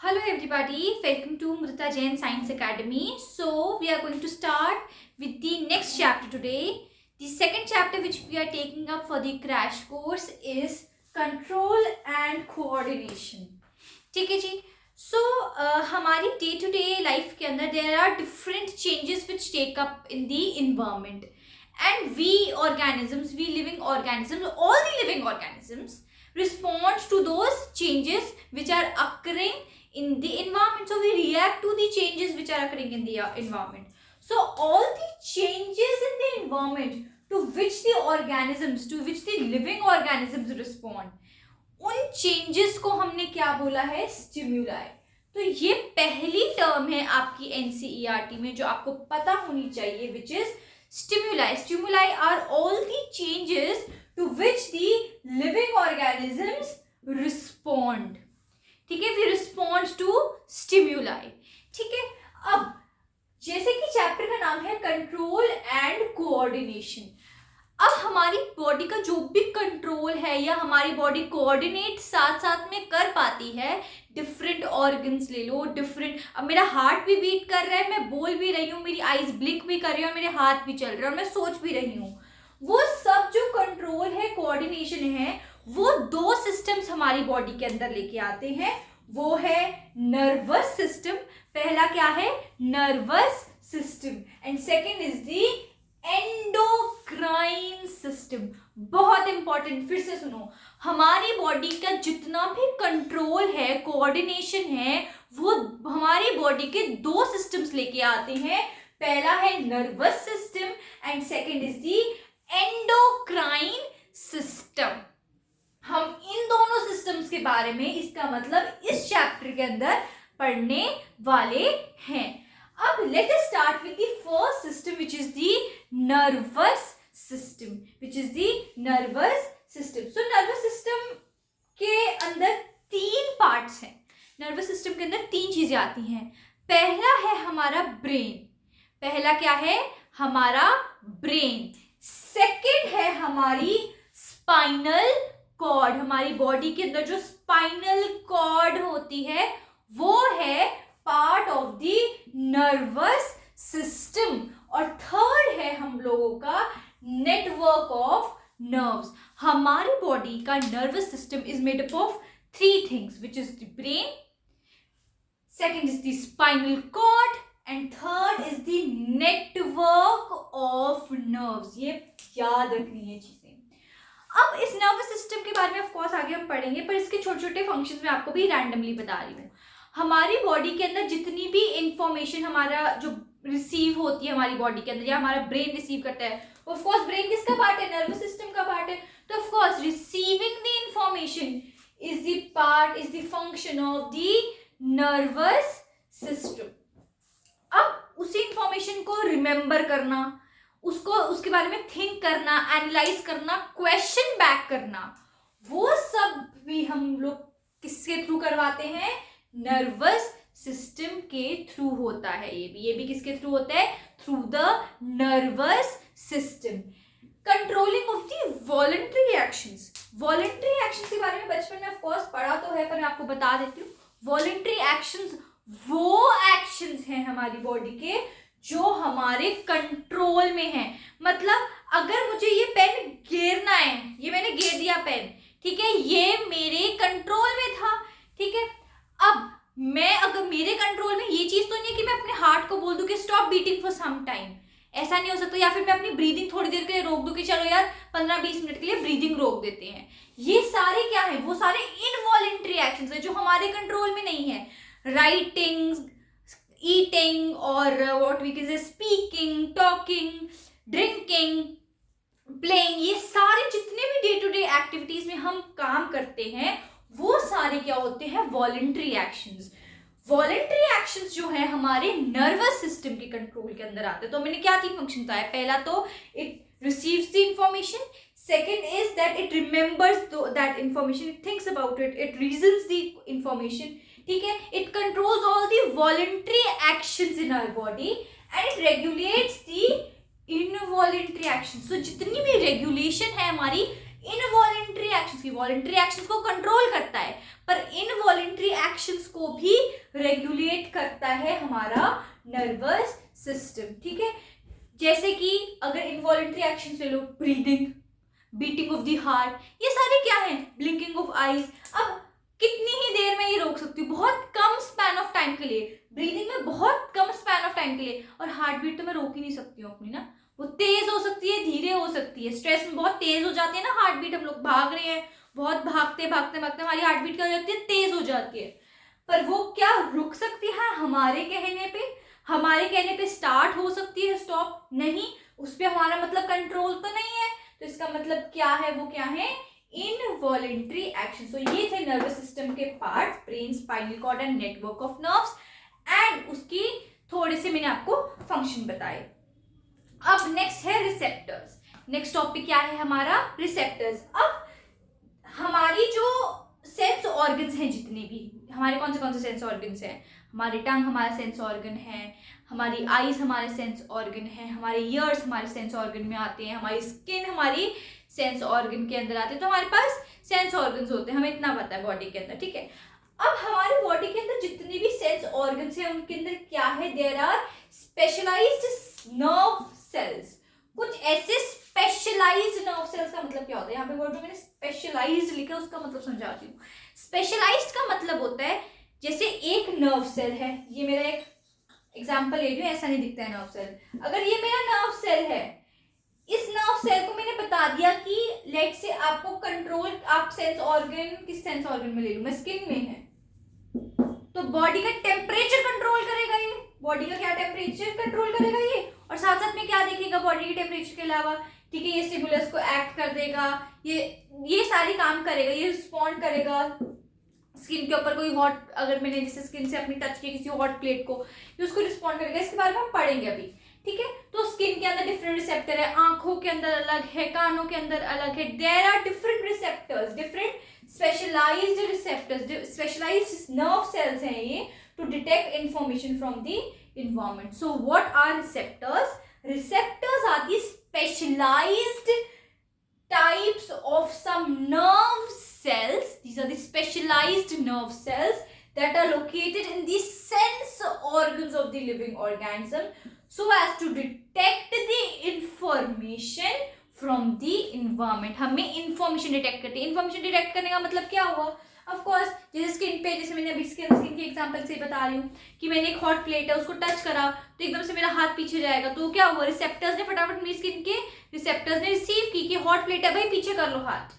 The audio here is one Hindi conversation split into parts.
Hello everybody, welcome to Mrita Jain Science Academy. So we are going to start with the next chapter today. The second chapter which we are taking up for the crash course is control and coordination. ठीक है जी. So हमारी day to day life के अंदर there are different changes which take up in the environment, and we living organisms, all the living organisms respond to those changes which are occurring in the environment. So we react to the changes which are occurring in the environment. So all the changes in the environment to which the living organisms respond, उन changes को हमने क्या बोला है? स्टिम्युलाई. तो ये पहली टर्म है आपकी NCERT में जो आपको पता होनी चाहिए, which is stimuli. Stimuli are all the changes to which the living organisms respond. ठीक है, we respond to stimuli. ठीक है, अब जैसे कि चैप्टर का नाम है कंट्रोल एंड कोऑर्डिनेशन. अब हमारी बॉडी का जो भी कंट्रोल है या हमारी बॉडी कोऑर्डिनेट साथ साथ में कर पाती है, डिफरेंट ऑर्गन्स ले लो, डिफरेंट. अब मेरा हार्ट भी बीट कर रहा है, मैं बोल भी रही हूँ, मेरी आईज ब्लिंक भी कर रही है और मेरे हाथ भी चल रहे हैं और मैं सोच भी रही हूँ. वो सब जो कंट्रोल है, कोऑर्डिनेशन है, वो दो सिस्टम्स हमारी बॉडी के अंदर लेके आते हैं. वो है नर्वस सिस्टम. पहला क्या है? Nervous system. And second is the endocrine system. बहुत इंपॉर्टेंट, फिर से सुनो. हमारी बॉडी का जितना भी कंट्रोल है, कोऑर्डिनेशन है, वो हमारी बॉडी के दो सिस्टम्स लेके आते हैं. पहला है nervous system and second is the endocrine system. हम इन दोनों सिस्टम्स के बारे में, इसका मतलब इस चैप्टर के अंदर पढ़ने वाले हैं. अब late us start with the first system which is the nervous system. So nervous system के अंदर तीन पार्ट्स हैं. नर्वस सिस्टम के अंदर तीन चीजें आती हैं. पहला है हमारा ब्रेन. पहला क्या है? हमारा ब्रेन. सेकेंड है हमारी स्पाइनल कॉर्ड. हमारी बॉडी के अंदर जो स्पाइनल कॉर्ड होती है वो है part of the nervous system. और थर्ड है हम लोगों का नेटवर्क ऑफ नर्व्स. हमारी बॉडी का nervous system is made up of three things, which is the brain, second is the spinal cord and third is the network of nerves. ये याद रखनी है चीजें. अब इस नर्वस सिस्टम के बारे में ऑफ कोर्स आगे हम पढ़ेंगे, पर इसके छोटे छोटे फंक्शंस मैं आपको भी रैंडमली बता रही हूँ. हमारी बॉडी के अंदर जितनी भी इंफॉर्मेशन हमारा जो रिसीव होती है हमारी बॉडी के अंदर, या हमारा ब्रेन रिसीव करता है, ऑफ कोर्स ब्रेन किसका पार्ट है? नर्वस सिस्टम का पार्ट है. तो of course receiving the information is the function of the nervous system. अब उसी इंफॉर्मेशन को रिमेंबर करना, उसके बारे में थिंक करना, एनालाइज करना, क्वेश्चन बैक करना, वो सब भी हम लोग किसके थ्रू करवाते हैं? नर्वस सिस्टम के थ्रू होता है. ये भी किसके थ्रू होता है? Through the nervous system. Controlling of the voluntary actions. Voluntary actions के बारे में बचपन में ऑफ कोर्स पढ़ा तो है, पर मैं आपको बता देती हूँ. वॉलंटरी एक्शंस वो एक्शंस हैं हमारी बॉडी के जो हमारे कंट्रोल में है. मतलब अगर मुझे ये पेन गिरना है, ये मैंने गिर दिया पेन, ठीक है, ये मेरे कंट्रोल में था. ठीक है, अब मैं अगर मेरे कंट्रोल में ये चीज तो नहीं है कि मैं अपने हार्ट को बोल दूं कि stop beating for some time. ऐसा नहीं हो सकता. या फिर मैं अपनी ब्रीदिंग थोड़ी देर के लिए रोक दूं कि चलो यार 15-20 मिनट के लिए ब्रीदिंग रोक देते हैं. ये सारे क्या है? वो सारे इनवॉलेंट्री एक्शंस है जो हमारे कंट्रोल में नहीं है. राइटिंग, ईटिंग और what we can say speaking, talking, drinking, playing, ये सारे जितने भी डे टू डे एक्टिविटीज में हम काम करते हैं वो सारे क्या होते हैं? Voluntary actions. वॉलंटरी एक्शंस जो है हमारे नर्वस सिस्टम के कंट्रोल के अंदर आते हैं. तो मैंने क्या तीन फंक्शन बताया? पहला तो it receives the information, second is that it remembers that information, it thinks about it, it reasons the information. ठीक है, it controls all the voluntary actions in our body and it regulates the involuntary actions. तो जितनी भी रेगुलेशन है हमारी इनवॉलेंट्री एक्शंस की, वॉलेंट्री एक्शंस को कंट्रोल करता है पर इनवॉलेंट्री एक्शंस को भी रेगुलेट करता है हमारा नर्वस सिस्टम, ठीक है। जैसे कि अगर इनवॉलेंट्री एक्शंस ले लो, breathing, beating of the heart, ये सारे क्या है, ब्लिंकिंग ऑफ आईज। अब कितनी ही देर में ये रोक सकती हूँ, बहुत कम स्पैन ऑफ टाइम के लिए, ब्रीदिंग में बहुत कम स्पैन ऑफ टाइम के लिए, और हार्ट बीट तो मैं रोक ही नहीं सकती हूँ अपनी ना, वो तेज हो सकती है, धीरे हो सकती है। स्ट्रेस में बहुत तेज हो जाती है ना हार्ट बीट, हम लोग भाग रहे हैं, बहुत भागते भागते भागते हमारी हार्ट बीट क्या हो जाती है, तेज हो जाती है, पर वो क्या रुक सकती है हमारे कहने पे? हमारे कहने पे स्टार्ट हो सकती है, स्टॉप नहीं, उस पर हमारा मतलब कंट्रोल तो नहीं है। तो इसका मतलब क्या है, वो क्या है, इनवॉलेंट्री एक्शन। सो ये थे नर्वस सिस्टम के part, brain, spinal cord and network of nerves, and उसकी थोड़े से मैंने आपको फंक्शन बताए। अब नेक्स्ट है रिसेप्टर्स। नेक्स्ट टॉपिक क्या है हमारा, रिसेप्टर्स। अब हमारी जो सेंस ऑर्गन्स हैं, जितने भी हमारे कौन से सेंस ऑर्गन्स हैं, हमारी टंग हमारा सेंस ऑर्गन है, हमारी आईज हमारे सेंस ऑर्गन है, हमारे ईयर्स हमारे सेंस ऑर्गन में आते हैं, हमारी स्किन हमारी सेंस ऑर्गन के अंदर आते हैं। तो हमारे पास सेंस ऑर्गन्स होते हैं, हमें इतना पता है बॉडी के अंदर, ठीक है। अब हमारी बॉडी के अंदर जितने भी सेंस ऑर्गन्स हैं उनके अंदर क्या है, there are specialised nerve cells. कुछ ऐसे स्पेशलाइज्ड नर्व सेल्स का मतलब क्या होता है, यहाँ पे वर्ड जो मैंने स्पेशलाइज्ड लिखा है उसका मतलब समझाती हूँ। स्पेशलाइज्ड का मतलब होता है, जैसे एक नर्व सेल है, ये मेरा एक एग्जाम्पल ले रही हूँ, ऐसा नहीं दिखता है नर्व सेल। अगर ये मेरा नर्व सेल है, इस नर्व सेल को मैंने बता दिया कि लेट से आपको कंट्रोल, आप सेंस ऑर्गन, किस सेंस ऑर्गन में ले लूं मैं, स्किन में है, तो बॉडी का टेम्परेचर कंट्रोल करेगा ये, बॉडी का क्या टेम्परेचर कंट्रोल करेगा ये, और साथ साथ में क्या देखेगा बॉडी के टेम्परेचर के अलावा, ठीक है, ये स्टिमुलस को एक्ट कर देगा, ये सारी काम करेगा, ये रिस्पॉन्ड करेगा स्किन के ऊपर। कोई हॉट, अगर मैंने जैसे स्किन से अपनी टच किया किसी हॉट प्लेट को, ये उसको रिस्पॉन्ड करेगा, इसके बारे में हम पढ़ेंगे अभी, ठीक है। तो स्किन के अंदर डिफरेंट रिसेप्टर है, आंखों के अंदर अलग है, कानों के अंदर अलग है, there are different receptors, different specialised receptors, specialised nerve cells हैं ये, to detect information from the environment. So what are receptors? Receptors are the specialized types of some nerve cells. These are the specialized nerve cells that are located in the sense organs of the living organism, so as to detect the information from the environment. हमें information detect करते हैं। information detect करने का मतलब क्या हुआ? ऑफ कोर्स, जैसे स्किन पे, जैसे मैंने अभी स्किन के एग्जांपल से बता रही हूँ कि मैंने एक हॉट प्लेट है, उसको टच करा तो एकदम से मेरा हाथ पीछे जाएगा, तो क्या हुआ, रिसेप्टर्स ने फटाफट मेरी स्किन के रिसेप्टर्स ने रिसीव की कि हॉट प्लेट है भाई, पीछे कर लो हाथ,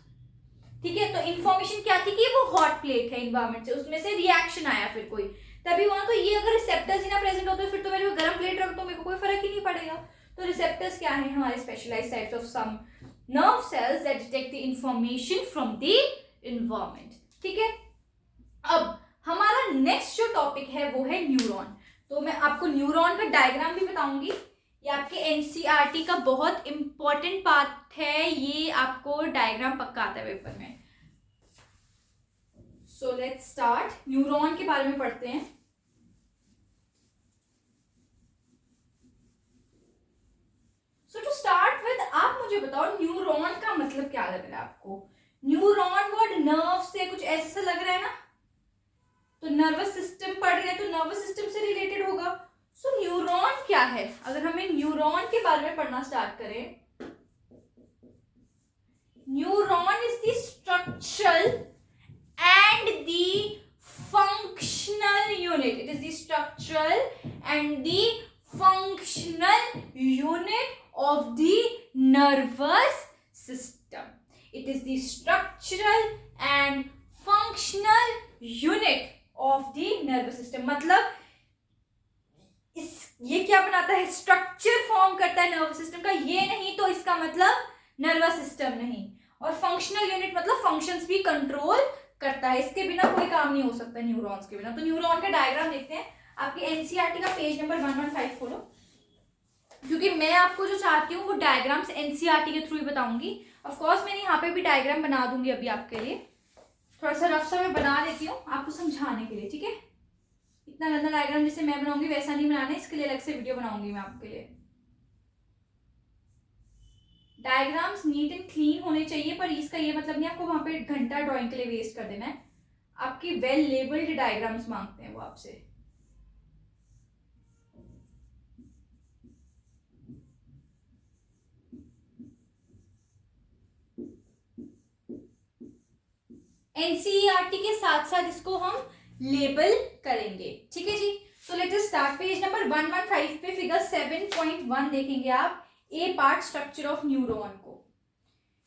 ठीक है। तो इन्फॉर्मेशन क्या थी कि वो हॉट प्लेट है इन्वायरमेंट से, उसमें से रिएक्शन आया फिर कोई, तभी वहां, तो ये अगर रिसेप्टर्स ही ना प्रेजेंट होते फिर तो मेरे को गर्म प्लेट रख दो, मेरे को कोई फर्क ही नहीं पड़ेगा। तो रिसेप्टर्स क्या है, हमारे specialised types of some nerve cells that detect the information from the environment, ठीक है। अब हमारा नेक्स्ट जो टॉपिक है वो है न्यूरॉन। तो मैं आपको न्यूरॉन का डायग्राम भी बताऊंगी, ये आपके एनसीईआरटी का बहुत इंपॉर्टेंट पार्ट है, ये आपको डायग्राम पक्का आता है पेपर में। सो लेट्स स्टार्ट, न्यूरॉन के बारे में पढ़ते हैं। सो टू स्टार्ट विद, आप मुझे बताओ न्यूरॉन का मतलब क्या लग रहा है आपको? न्यूरॉन वर्ड नर्व से कुछ ऐसा लग रहा है ना, तो नर्वस सिस्टम पढ़ रहे हैं तो नर्वस सिस्टम से रिलेटेड होगा। सो न्यूरॉन क्या है, अगर हमें न्यूरॉन के बारे में पढ़ना स्टार्ट करें, neuron is the structural and the functional unit, it is the structural and the functional unit of the nervous system. It is the structural and functional unit of the nervous system. मतलब ये क्या बनाता है, स्ट्रक्चर फॉर्म करता है नर्वस सिस्टम का, ये नहीं तो इसका मतलब नर्वस सिस्टम नहीं, और फंक्शनल यूनिट मतलब फंक्शंस भी कंट्रोल करता है, इसके बिना कोई काम नहीं हो सकता न्यूरॉन्स के बिना। तो न्यूरॉन का डायग्राम देखते हैं, आपके एनसीईआरटी का पेज नंबर 115 खोलो, क्योंकि मैं आपको जो चाहती हूँ वो डायग्राम्स एनसीईआरटी के थ्रू ही बताऊंगी। ऑफ कोर्स मैंने यहाँ पे भी डायग्राम बना दूंगी अभी आपके लिए, थोड़ा सा रफ सा मैं बना देती हूँ आपको समझाने के लिए, ठीक है। इतना गंदा डायग्राम जैसे मैं बनाऊंगी वैसा नहीं बनाना है, इसके लिए अलग से वीडियो बनाऊंगी मैं आपके लिए। डायग्राम्स नीट एंड क्लीन होने चाहिए, पर इसका ये मतलब नहीं आपको वहां पे घंटा ड्राइंग के लिए वेस्ट कर देना है। आपकी वेल लेबल्ड डायग्राम्स मांगते हैं वो आपसे। एनसीईआरटी के साथ साथ इसको हम लेबल करेंगे, ठीक है जी। तो late us start. Page number 115 पे फिगर 7.1 देखेंगे आप, ए पार्ट स्ट्रक्चर ऑफ न्यूरॉन को,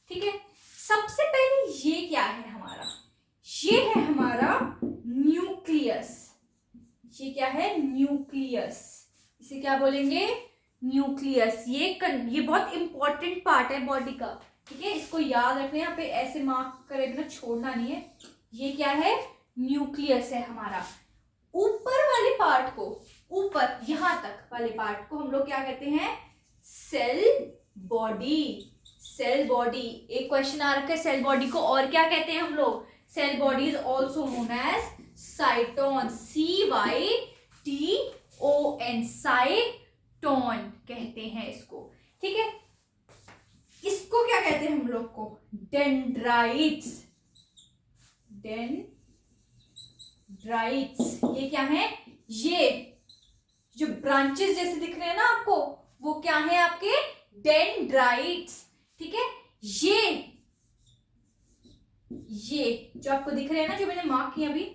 ठीक है। सबसे पहले ये क्या है हमारा, ये है हमारा न्यूक्लियस। ये क्या है, न्यूक्लियस। इसे क्या बोलेंगे, न्यूक्लियस। ये बहुत इंपॉर्टेंट पार्ट है बॉडी का, ठीक है। इसको याद रखना, यहाँ पे ऐसे मार्क करे बिना छोड़ना नहीं है। ये क्या है, न्यूक्लियस है हमारा। ऊपर वाले पार्ट को, ऊपर यहां तक वाले पार्ट को हम लोग क्या कहते हैं, सेल बॉडी। सेल बॉडी, एक क्वेश्चन आ रखा है सेल बॉडी को और क्या कहते हैं हम लोग, cell body is also known as cyton, CYTON, cyton कहते हैं इसको, ठीक है। इसको क्या कहते हैं हम लोग को, डेंड्राइट्स। डेंड्राइट्स ये क्या है, ये जो ब्रांचेस जैसे दिख रहे हैं ना आपको, वो क्या है आपके डेंड्राइट्स, ठीक है। ये जो आपको दिख रहे हैं ना, जो मैंने मार्क किया अभी,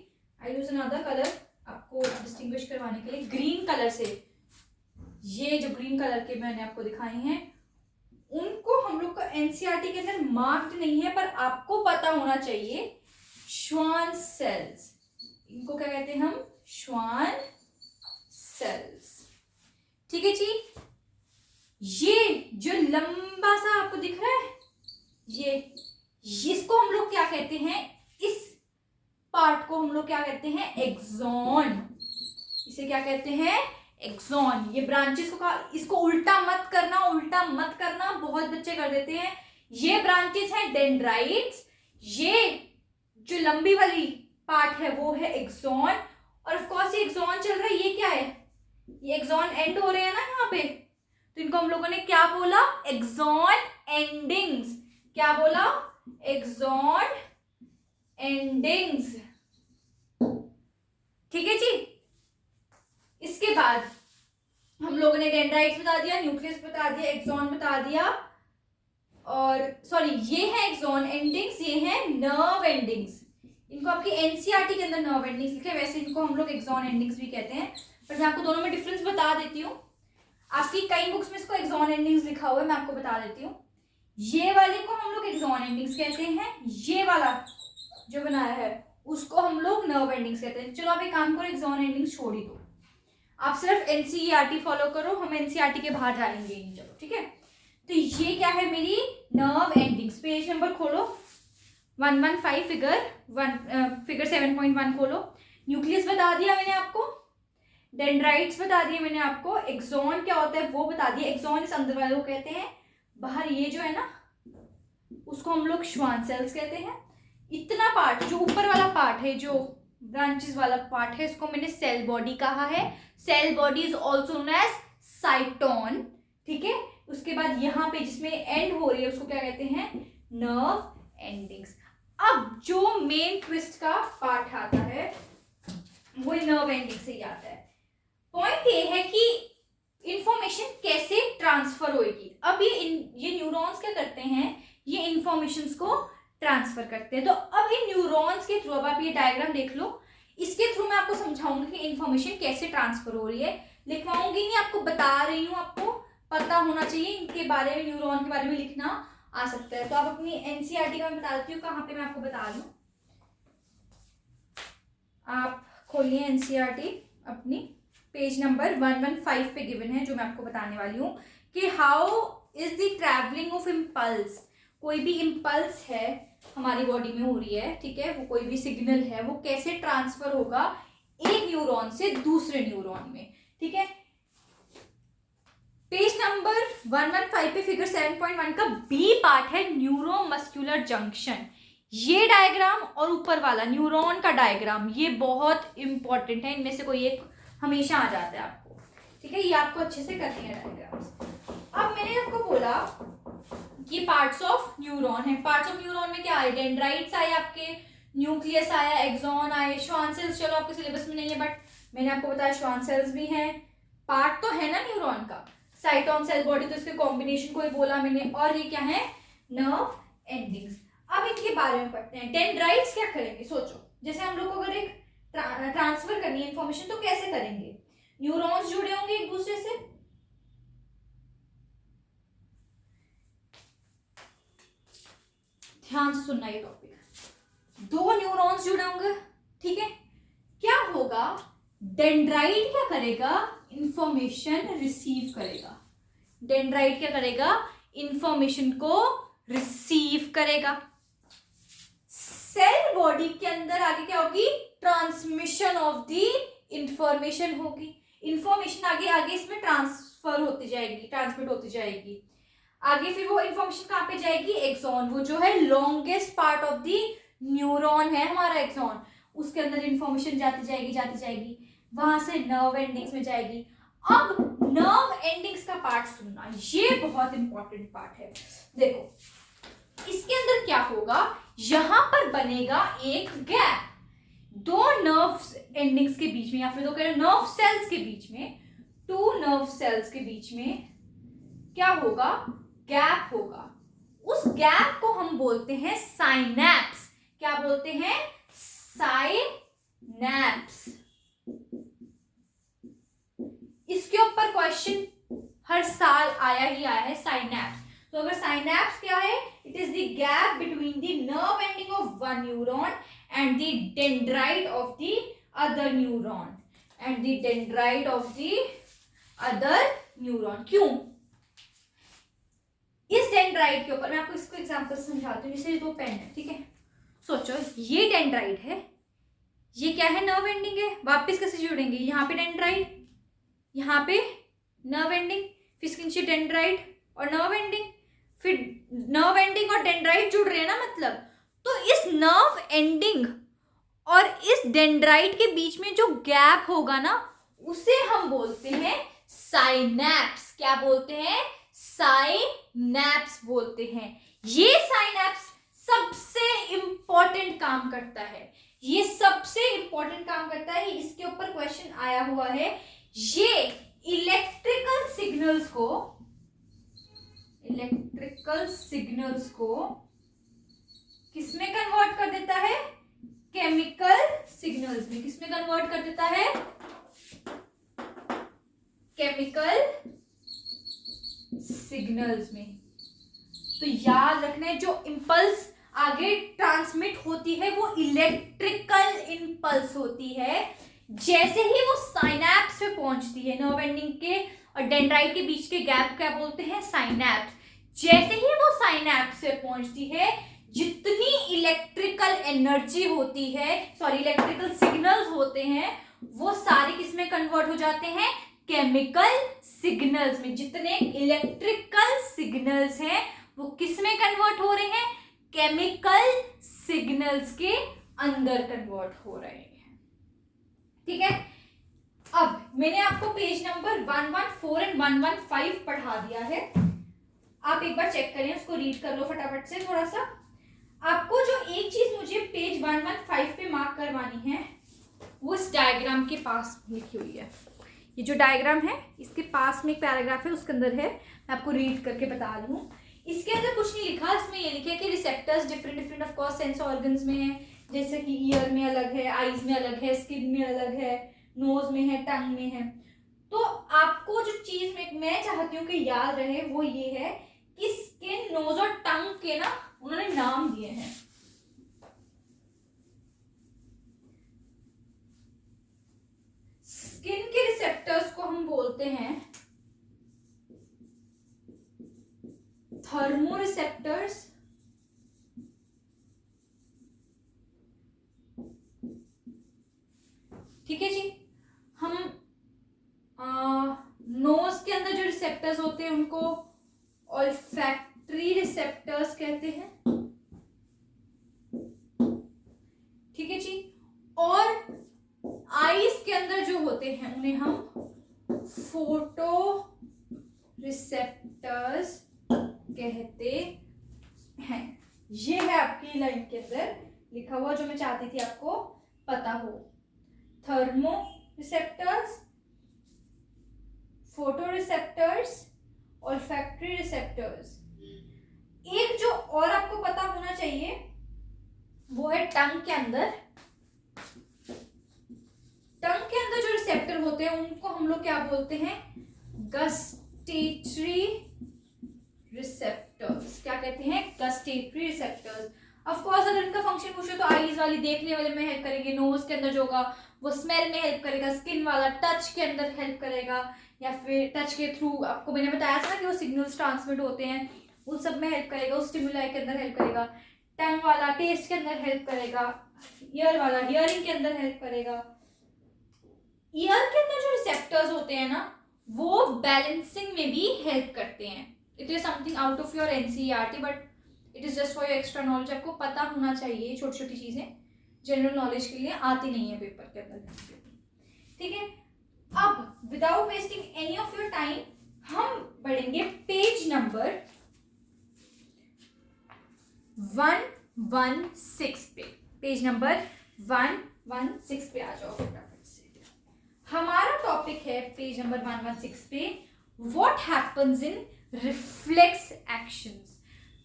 आई यूज अनदर कलर आपको डिस्टिंग्विश करवाने के लिए, ग्रीन कलर से। ये जो ग्रीन कलर के मैंने आपको दिखाए हैं, उनको हम लोग का एनसीईआरटी के अंदर मार्क्ड नहीं है, पर आपको पता होना चाहिए। श्वान सेल्स, इनको क्या कहते हैं हम, श्वान सेल्स, ठीक है जी। ये जो लंबा सा आपको दिख रहा है, ये इसको हम लोग क्या कहते हैं, इस पार्ट को हम लोग क्या कहते हैं, एक्सॉन। इसे क्या कहते हैं, एक्सॉन। ये ब्रांचेस को इसको उल्टा मत करना, उल्टा मत करना, बहुत बच्चे कर देते हैं। ये ब्रांचेस हैं डेंड्राइट्स, ये जो लंबी वाली पार्ट है वो है एक्सॉन, और ऑफ कोर्स ये एक्सॉन चल रहा है, ये क्या है, ये एक्सॉन एंड हो रहे हैं ना यहाँ पे, तो इनको हम लोगों ने क्या बोला, एक्सॉन एंडिंग्स। क्या बोला, एक्सॉन एंडिंग्स, ठीक है जी। इसके बाद हम लोगों ने डेंड्राइट्स बता दिया, न्यूक्लियस बता दिया, एक्सॉन बता दिया, और सॉरी ये है एक्सॉन एंडिंग्स, ये है नर्व एंडिंग्स। इनको आपकी एनसीईआरटी के अंदर नर्व एंडिंग्स लिखे, वैसे इनको हम लोग एक्सॉन एंडिंग्स भी कहते हैं, पर मैं आपको दोनों में डिफरेंस बता देती हूँ। आपकी कई बुक्स में इसको एक्सॉन एंडिंग्स लिखा हुआ है, मैं आपको बता देती हूँ। ये वाले को हम लोग एक्सॉन एंडिंग्स कहते हैं, ये वाला जो बनाया है उसको हम लोग नर्व एंडिंग्स कहते हैं। चलो आप एक काम करो, एक्सॉन एंडिंग्स छोड़ ही दो, आप सिर्फ एनसीईआरटी फॉलो करो, हम एनसीईआरटी के बाहर जाएंगे नहीं, चलो ठीक है। तो ये क्या है, मेरी नर्व एंडिंग्स। पेज नंबर खोलो 115 फिगर 7.1 खोलो। न्यूक्लियस बता दिया मैंने आपको, डेंड्राइट्स बता दिए मैंने आपको, एक्सॉन क्या होता है वो बता दिया। एक्सॉन इस अंदर वाले को कहते हैं, बाहर ये जो है ना उसको हम लोग श्वान सेल्स कहते हैं। इतना पार्ट जो ऊपर वाला पार्ट है, जो ब्रांचेस वाला पार्ट है, इसको मैंने सेल बॉडी कहा है। Cell body is also known as cyton, ठीक है। उसके बाद यहाँ पे जिसमें एंड हो रही है उसको क्या कहते हैं, नर्व एंडिंग्स। अब जो मेन ट्विस्ट का पार्ट आता है वो नर्व एंडिंग से ही आता है। पॉइंट ये है कि इंफॉर्मेशन कैसे ट्रांसफर होगी। अब ये न्यूरॉन्स क्या करते हैं, ये इंफॉर्मेशंस को ट्रांसफर करते हैं। तो अब इन न्यूरॉन्स के थ्रू, अब आप ये डायग्राम देख लो, इसके थ्रू मैं आपको समझाऊंगी कि इंफॉर्मेशन कैसे ट्रांसफर हो रही है। लिखवाऊंगी नहीं, आपको बता रही हूँ, आपको पता होना चाहिए इनके बारे में, न्यूरॉन के बारे में लिखना आ सकता है। तो आप अपनी एनसीईआरटी का मैं बता देती हूँ कहाँ पे, मैं आपको बता दूं। आप खोलिए एनसीईआरटी अपनी, पेज नंबर 115 पे गिवन है, जो मैं आपको बताने वाली हूँ कि how is the travelling of impulse. कोई भी इम्पल्स है हमारी बॉडी में हो रही है, ठीक है, वो कोई भी सिग्नल है, वो कैसे ट्रांसफर होगा एक न्यूरॉन से दूसरे न्यूरॉन में, ठीक है। पेज नंबर 115 पे फिगर 7.1 का बी पार्ट है न्यूरोमस्कुलर जंक्शन। ये डायग्राम और ऊपर वाला न्यूरॉन का डायग्राम, ये बहुत इंपॉर्टेंट है, इनमें से कोई एक हमेशा आ जाता है आपको, ठीक है। ये आपको अच्छे से करनी है डायग्राम्स। अब मैंने आपको बोला ये पार्ट्स ऑफ न्यूरॉन है। पार्ट्स ऑफ न्यूरॉन में क्या आए, डेंड्राइट्स आए, आपके न्यूक्लियस आया, एक्सॉन आए, श्वान सेल्स चलो आपके सिलेबस में नहीं है बट मैंने आपको बताया श्वान सेल्स भी हैं, पार्ट तो है ना न्यूरॉन का। साइटोन सेल बॉडी तो इसके कॉम्बिनेशन को ही बोला मैंने। और ये क्या है, नर्व एंडिंग्स। अब इनके बारे में पढ़ते हैं। डेंड्राइट्स क्या करेंगे, सोचो जैसे हम लोग को अगर एक ट्रांसफर करनी है इंफॉर्मेशन तो कैसे करेंगे, न्यूरॉन्स जुड़े होंगे एक दूसरे से, ध्यान से सुनना ये टॉपिक, दो न्यूरॉन्स जुड़े होंगे, ठीक है। क्या होगा, डेंड्राइट क्या करेगा, इंफॉर्मेशन रिसीव करेगा। डेंड्राइट क्या करेगा, इंफॉर्मेशन को रिसीव करेगा। सेल बॉडी के अंदर आगे क्या होगी, ट्रांसमिशन ऑफ द इंफॉर्मेशन होगी। इंफॉर्मेशन आगे आगे इसमें ट्रांसफर होती जाएगी, ट्रांसमिट होती जाएगी। आगे फिर वो इंफॉर्मेशन कहाँ पे जाएगी, एक्सॉन, वो जो है longest part of the neuron है हमारा एक्सॉन, उसके अंदर इंफॉर्मेशन जाती जाएगी, वहां से नर्व एंडिंग्स में जाएगी। अब नर्व एंडिंग्स का पार्ट सुनना, ये बहुत इंपॉर्टेंट पार्ट है। देखो इसके अंदर क्या होगा, यहां पर बनेगा एक गैप दो नर्व एंडिंग्स के बीच में, या फिर दो नर्व सेल्स के बीच में, टू नर्व सेल्स के बीच में क्या होगा, गैप होगा। उस गैप को हम बोलते हैं साइनैप्स। क्या बोलते हैं, साइनैप्स। इसके ऊपर क्वेश्चन हर साल आया ही आया है, साइनैप्स। तो अगर साइनैप्स क्या है, it is the gap between the nerve ending of one neuron and the dendrite of the other neuron, and the dendrite of the other neuron. क्यों, इस डेंड्राइट के ऊपर मैं आपको इसको एग्जांपल समझाती हूँ। जैसे दो पेन है, ठीक है, सोचो ये डेंड्राइट है, ये क्या है, नर्व एंडिंग है, वापस कैसे जुड़ेंगे, यहाँ पे डेंड्राइट, यहाँ पे नर्व एंडिंग, फिर इसके नीचे डेंड्राइट और नर्व एंडिंग, फिर नर्व एंडिंग और डेंड्राइट जुड़ रहे हैं ना, मतलब तो इस नर्व एंडिंग और इस डेंड्राइट के बीच में जो गैप होगा ना, उसे हम बोलते हैं साइनैप्स। क्या बोलते हैं, साइनैप्स बोलते हैं। ये साइनैप्स सबसे इंपॉर्टेंट काम करता है, ये सबसे इंपॉर्टेंट काम करता है। इसके ऊपर क्वेश्चन आया हुआ है। ये इलेक्ट्रिकल सिग्नल्स को किसमें कन्वर्ट कर देता है, केमिकल सिग्नल्स में। किसमें कन्वर्ट कर देता है, केमिकल सिग्नल्स में। तो याद रखना है, जो इंपल्स आगे ट्रांसमिट होती है वो इलेक्ट्रिकल इंपल्स होती है। जैसे ही वो साइनैप्स पे पहुंचती है, नर्व एंडिंग के और डेंड्राइट के बीच के गैप क्या बोलते हैं, साइनैप्स। जैसे ही वो साइनैप्स पे पहुंचती है, जितनी इलेक्ट्रिकल एनर्जी होती है, सॉरी इलेक्ट्रिकल सिग्नल्स होते हैं, वो सारे किसमें कन्वर्ट हो जाते हैं, केमिकल सिग्नल्स में। जितने इलेक्ट्रिकल सिग्नल्स हैं वो किसमें कन्वर्ट हो रहे हैं, केमिकल सिग्नल्स के अंदर कन्वर्ट हो रहे हैं, ठीक है। अब मैंने आपको पेज नंबर 114 एंड 115 पढ़ा दिया है, आप एक बार चेक करें, उसको रीड कर लो फटाफट से थोड़ा सा। आपको जो एक चीज मुझे पेज 115 पे मार्क करवानी है, वो इस डायग्राम के पास लिखी हुई है। ये जो डायग्राम है इसके पास में एक पैराग्राफ है, उसके अंदर है, मैं आपको रीड करके बता रही हूँ। इसके अंदर कुछ नहीं लिखा, इसमें ये लिखा है कि receptors different of course sense organs में है, जैसे कि ईयर में अलग है, आईज में अलग है, स्किन में अलग है, नोज में है, टंग में है। तो आपको जो चीज में मैं चाहती हूँ कि याद रहे वो ये है कि स्किन, नोज और टंग के ना उन्होंने नाम दिए हैं। स्किन के रिसेप्टर्स को हम बोलते हैं थर्मोरिसेप्टर्स, ठीक है जी। हम नोज के अंदर जो रिसेप्टर्स होते हैं उनको ऑल्फैक्टरी रिसेप्टर्स कहते हैं, ठीक है जी। और आईज के अंदर जो होते हैं उन्हें हम फोटो रिसेप्टर्स कहते हैं। ये है आपकी लाइन के अंदर लिखा हुआ जो मैं चाहती थी आपको पता हो। Thermo receptors, photo receptors, olfactory receptors. एक जो और आपको पता होना चाहिए वो है टंग के अंदर। टंग के अंदर जो रिसेप्टर होते हैं उनको हम लोग क्या बोलते हैं? Gustatory receptors. क्या कहते हैं? Gustatory receptors. ऑफ कोर्स अगर इनका फंक्शन पूछो तो आईज वाली देखने वाले में हेल्प करेंगे, नोज के अंदर जो होगा वो स्मेल में हेल्प करेगा, स्किन वाला टच के अंदर हेल्प करेगा, या फिर टच के थ्रू आपको मैंने बताया था कि वो सिग्नल्स ट्रांसमिट होते हैं, उन सब में हेल्प करेगा, उस स्टिमुलाई के अंदर हेल्प करेगा। टंग वाला टेस्ट के अंदर हेल्प करेगा, ईयर वाला हियरिंग के अंदर हेल्प करेगा। ईयर के अंदर जो रिसेप्टर्स होते हैं ना वो बैलेंसिंग में भी हेल्प करते हैं। It is something out of your NCERT but it is just for your extra knowledge. आपको पता होना चाहिए, छोटी छोटी चीजें जनरल नॉलेज के लिए आती नहीं है पेपर के अंदर, ठीक है। अब without wasting any of your time हम बढ़ेंगे पेज नंबर 116 पे। पेज नंबर 116 पे आ जाओ फटाफट से। हमारा टॉपिक है पेज नंबर 116 पे, what happens in reflex actions.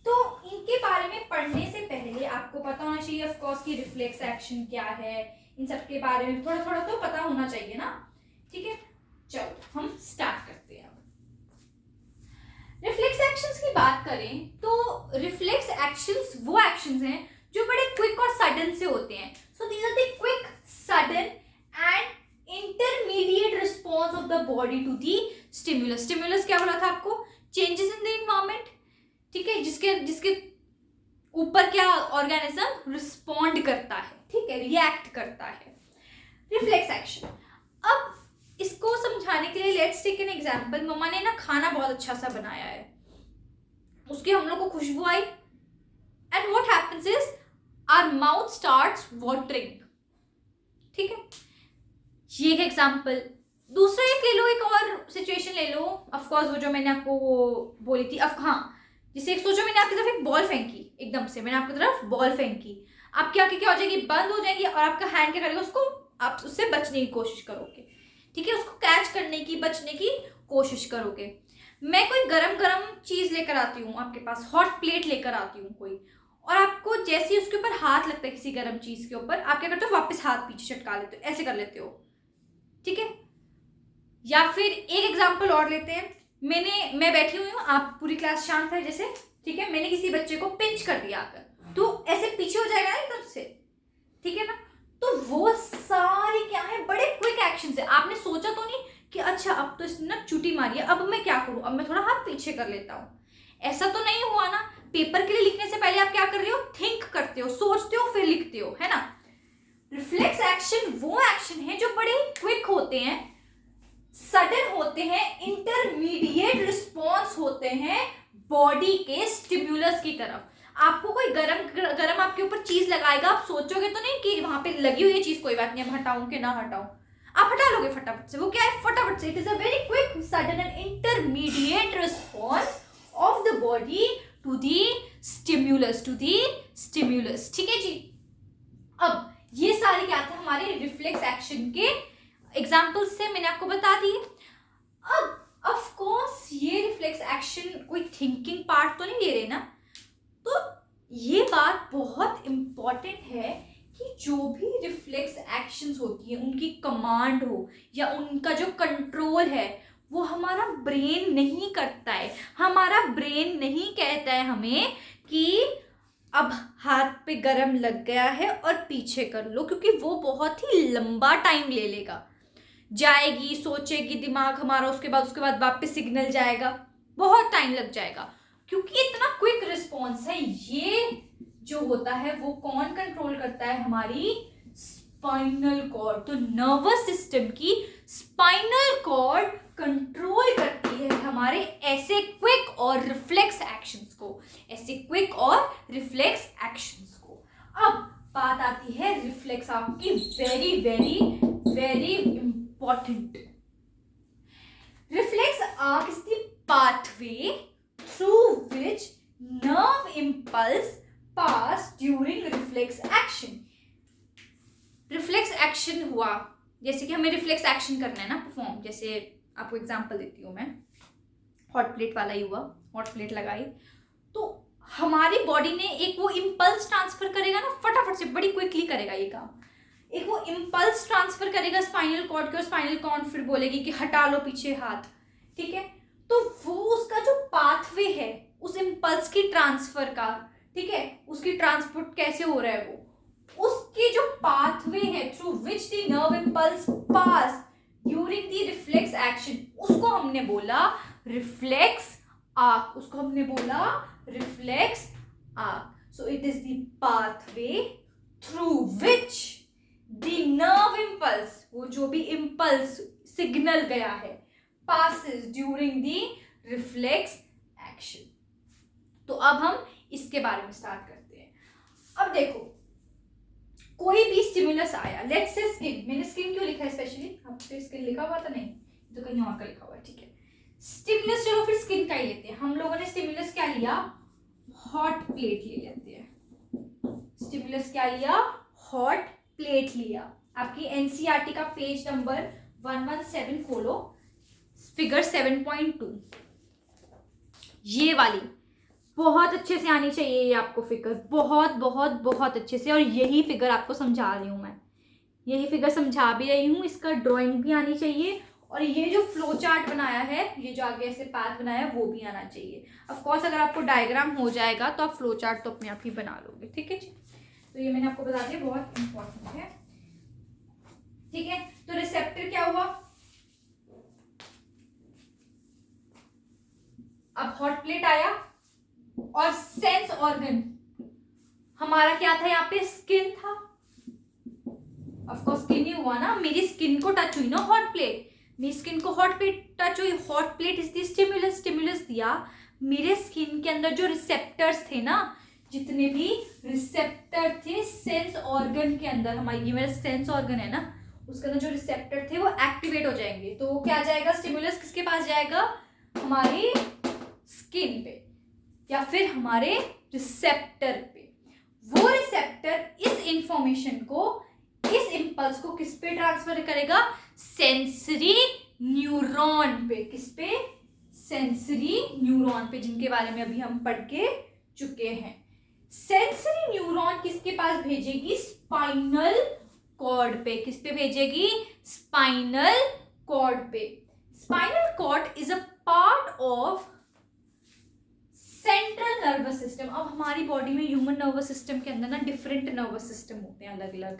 तो इनके बारे में पढ़ने से पहले आपको पता होना चाहिए ऑफ कोर्स कि रिफ्लेक्स एक्शन क्या है, इन सब के बारे में थोड़ा थोड़ा तो पता होना चाहिए ना, ठीक है। चलो हम स्टार्ट करते हैं। रिफ्लेक्स एक्शंस की बात करें तो रिफ्लेक्स एक्शंस वो एक्शंस हैं जो बड़े क्विक और सडन से होते हैं। So these are the quick, sudden and intermediate response of the body to the stimulus. Stimulus क्या बोला था आपको? चेंजेस इन द इन्वायरमेंट, ठीक है, जिसके ऊपर क्या ऑर्गेनिज्म रिस्पॉन्ड करता है, ठीक है, रिएक्ट करता है। Reflex action. अब इसको समझाने के लिए लेट्स टेक एन एग्जांपल। मम्मा ने ना खाना बहुत अच्छा सा बनाया है, उसकी हम लोग को खुशबू आई and what happens is our mouth starts watering, ठीक है। ये एक एग्जांपल। दूसरा एक ले लो, एक और सिचुएशन ले लो। ऑफ कोर्स वो जो मैंने आपको वो बोली थी, हाँ, जैसे एक सोचो मैंने आपकी तरफ एक बॉल फेंकी, एकदम से मैंने आपकी तरफ बॉल फेंकी, आपकी आंखें क्या हो जाएगी? बंद हो जाएगी, और आपका हैंड क्या करेगा? उसको आप उससे बचने की कोशिश करोगे, ठीक है, उसको कैच करने की, बचने की कोशिश करोगे। मैं कोई गरम गरम चीज लेकर आती हूँ आपके पास, हॉट प्लेट लेकर आती हूँ कोई, और आपको जैसे ही उसके ऊपर हाथ लगता है किसी गरम चीज के ऊपर, आप क्या करते हो? वापस हाथ पीछे चटका लेते हो, ऐसे कर लेते हो, ठीक है। या फिर एक एग्जाम्पल और लेते हैं। मैं बैठी हुई हूँ, आप पूरी क्लास शांत है जैसे, ठीक है, मैंने किसी बच्चे को पिंच कर दिया आकर, तो ऐसे पीछे हो जाएगा ना एकदम से, ठीक है ना। तो वो सारी क्या है? बड़े क्विक एक्शन है। आपने सोचा तो नहीं कि अच्छा अब तो इसने ना चुटी मारी है, अब मैं क्या करूं, अब मैं थोड़ा हाथ पीछे कर लेता हूं। ऐसा तो नहीं हुआ ना। पेपर के लिए लिखने से पहले आप क्या कर रहे हो? थिंक करते हो, सोचते हो, फिर लिखते हो, है ना। रिफ्लेक्स एक्शन वो एक्शन है जो बड़े क्विक होते हैं, सडन होते हैं, इंटरमीडिएट रिस्पॉन्स होते हैं बॉडी के स्टिम्युलस की तरफ। आपको कोई गरम आपके ऊपर चीज लगाएगा, आप सोचोगे तो नहीं कि वहां पे लगी हुई है चीज, कोई बात नहीं, अब हटाऊं कि ना हटाऊं, आप हटा लोगे फटाफट से। वो क्या है? फटाफट से। It is a very quick, sudden and intermediate response of the body to the stimulus, ठीक है जी। अब ये सारे क्या थे? हमारे रिफ्लेक्स एक्शन के एग्जाम्पल्स से मैंने आपको बता दी। अब ऑफ कोर्स ये रिफ्लेक्स एक्शन कोई थिंकिंग पार्ट तो नहीं ले रहे ना, तो ये बात बहुत इंपॉर्टेंट है कि जो भी रिफ्लेक्स एक्शंस होती है उनकी कमांड हो या उनका जो कंट्रोल है वो हमारा ब्रेन नहीं करता है। हमारा ब्रेन नहीं कहता है हमें कि अब हाथ पे गरम लग गया है और पीछे कर लो, क्योंकि वो बहुत ही लंबा टाइम ले लेगा। जाएगी, सोचेगी दिमाग हमारा, उसके बाद वापस सिग्नल जाएगा, बहुत टाइम लग जाएगा, क्योंकि इतना क्विक रिस्पॉन्स है। ये जो होता है वो कौन कंट्रोल करता है? हमारी स्पाइनल कॉर्ड। तो नर्वस सिस्टम की स्पाइनल कॉर्ड कंट्रोल करती है हमारे ऐसे क्विक और रिफ्लेक्स एक्शंस को, अब बात आती है रिफ्लेक्स आपकी very very very important. Reflex arc is the pathway through which which nerve impulse pass during reflex action. Reflex action हुआ, जैसे कि हमें रिफ्लेक्स एक्शन करना है ना परफॉर्म, जैसे आपको एग्जांपल देती हूँ मैं, हॉट प्लेट वाला ही हुआ, हॉट प्लेट लगाई तो हमारी बॉडी ने एक वो इम्पल्स ट्रांसफर करेगा ना, फटाफट से बड़ी क्विकली करेगा ये काम, एक वो इम्पल्स ट्रांसफर करेगा स्पाइनल कॉर्ड के, और स्पाइनल कॉर्ड फिर बोलेगी कि हटा लो पीछे हाथ, ठीक है। तो वो उसका जो पाथवे है उस इम्पल्स की ट्रांसफर का, ठीक है, उसकी ट्रांसपोर्ट कैसे हो रहा है, वो उसकी जो पाथवे है through which the nerve impulse pass during the reflex action, उसको हमने बोला रिफ्लेक्स आर्क, उसको हमने बोला reflex arc. So it is the pathway through which the nerve impulse, वो जो भी इम्पल्स सिग्नल गया है, passes during the reflex action। तो अब हम इसके बारे में स्टार्ट करते हैं। अब देखो, कोई भी स्टिमुलस आया, लेट्स से स्किन, मैंने स्किन क्यों लिखा है स्पेशली, आप पे स्किन लिखा हुआ था, नहीं तो कहीं और का लिखा हुआ है, ठीक है। स्टिमुलस, चलो फिर स्किन का ही लेते हैं। हम लोगों ने स्टिमुलस क्या लिया, हॉट प्लेट ले लेते हैं। स्टिमुलस क्या लिया, हॉट प्लेट लिया। आपकी एनसीईआरटी का पेज नंबर 117 खोलो, फिगर 7.2, ये वाली बहुत अच्छे से आनी चाहिए ये आपको फिगर, बहुत बहुत बहुत अच्छे से, और यही फिगर आपको समझा रही हूँ मैं, यही फिगर समझा भी रही हूँ, इसका ड्राइंग भी आनी चाहिए, और ये जो फ्लो चार्ट बनाया है, ये जो आगे ऐसे पाथ बनाया है, वो भी आना चाहिए। ऑफ कोर्स अगर आपको डायग्राम हो जाएगा तो आप फ्लो चार्ट तो अपने आप ही बना लोगे, ठीक है जी। तो ये मैंने आपको बता दिया, बहुत इंपॉर्टेंट है, ठीक है। तो रिसेप्टर क्या हुआ, अब हॉट प्लेट आया, और सेंस ऑर्गन हमारा क्या था, यहाँ पे स्किन था, ऑफ कोर्स स्किन ही हुआ ना, मेरी स्किन को टच हुई ना हॉट प्लेट, मेरी स्किन को हॉट प्लेट टच हुई, hot plate is the stimulus, stimulus दिया, मेरे स्किन के अंदर जो रिसेप्टर्स थे ना, जितने भी रिसेप्टर थे सेंस ऑर्गन के अंदर, हमारी ये मेरा सेंस ऑर्गन है ना, उसके अंदर जो रिसेप्टर थे वो एक्टिवेट हो जाएंगे, तो वो क्या जाएगा, स्टिमुलस किसके पास जाएगा, हमारी स्किन पे या फिर हमारे रिसेप्टर पे। वो रिसेप्टर इस इंफॉर्मेशन को, इस इंपल्स को किस पे ट्रांसफर करेगा, सेंसरी न्यूरॉन पे, किस पे, सेंसरी न्यूरॉन पे, जिनके बारे में अभी हम पढ़ के चुके हैं। सेंसरी न्यूरॉन किसके पास भेजेगी, स्पाइनल कॉर्ड पे, किस पे भेजेगी, स्पाइनल कॉर्ड पे। Spinal cord is a part of central nervous system. अब हमारी बॉडी में ह्यूमन नर्वस सिस्टम के अंदर ना डिफरेंट नर्वस सिस्टम होते हैं अलग अलग।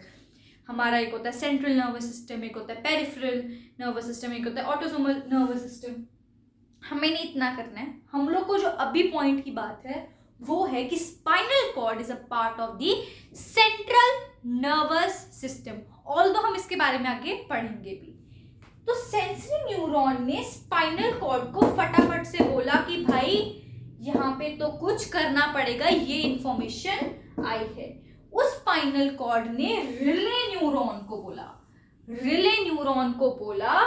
हमारा एक होता है सेंट्रल नर्वस सिस्टम, एक होता है पेरिफेरल नर्वस सिस्टम, एक होता है ऑटोसोमल नर्वस सिस्टम। हमें नहीं इतना करना है, हम लोग को जो अभी पॉइंट की बात है वो है कि spinal cord is a part of the central nervous system, although हम इसके बारे में आगे पढ़ेंगे भी। तो सेंसरी न्यूरॉन ने स्पाइनल कॉर्ड को फटाफट से बोला कि भाई यहाँ पे तो कुछ करना पड़ेगा, ये इंफॉर्मेशन आई है। उस स्पाइनल कॉर्ड ने रिले न्यूरॉन को बोला, रिले न्यूरॉन को बोला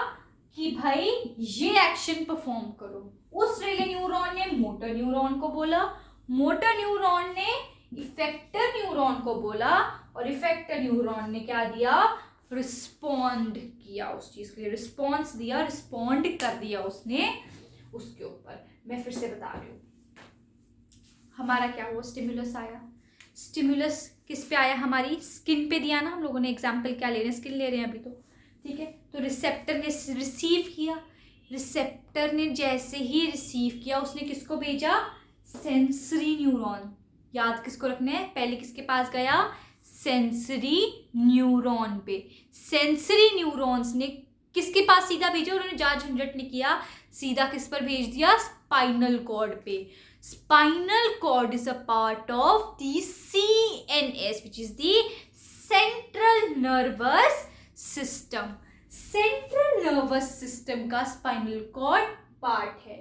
कि भाई ये एक्शन परफॉर्म करो। उस रिले न्यूरॉन ने मोटर न्यूरॉन को बोला, मोटर न्यूरॉन ने इफेक्टर न्यूरॉन को बोला, और इफेक्टर न्यूरॉन ने क्या दिया, रिस्पॉन्ड किया, उस चीज के लिए रिस्पॉन्स दिया, रिस्पॉन्ड कर दिया उसने उसके ऊपर। मैं फिर से बता रही हूँ, हमारा क्या हुआ, स्टिमुलस आया, स्टिमुलस किस पे आया, हमारी स्किन पे दिया ना, हम लोगों ने एग्जाम्पल क्या ले रहे हैं, स्किन ले रहे हैं अभी तो, ठीक है। तो रिसेप्टर ने रिसीव किया, रिसेप्टर ने जैसे ही रिसीव किया उसने किसको भेजा, सेंसरी न्यूरॉन, याद किसको रखना है, पहले किसके पास गया, सेंसरी न्यूरॉन पे। सेंसरी न्यूरॉन्स ने किसके पास सीधा भेजा, उन्होंने जा झंझट नहीं किया, सीधा किस पर भेज दिया, स्पाइनल कॉर्ड पे। Spinal cord is a part of the CNS which is the central nervous system। Central nervous system का स्पाइनल कॉर्ड पार्ट है।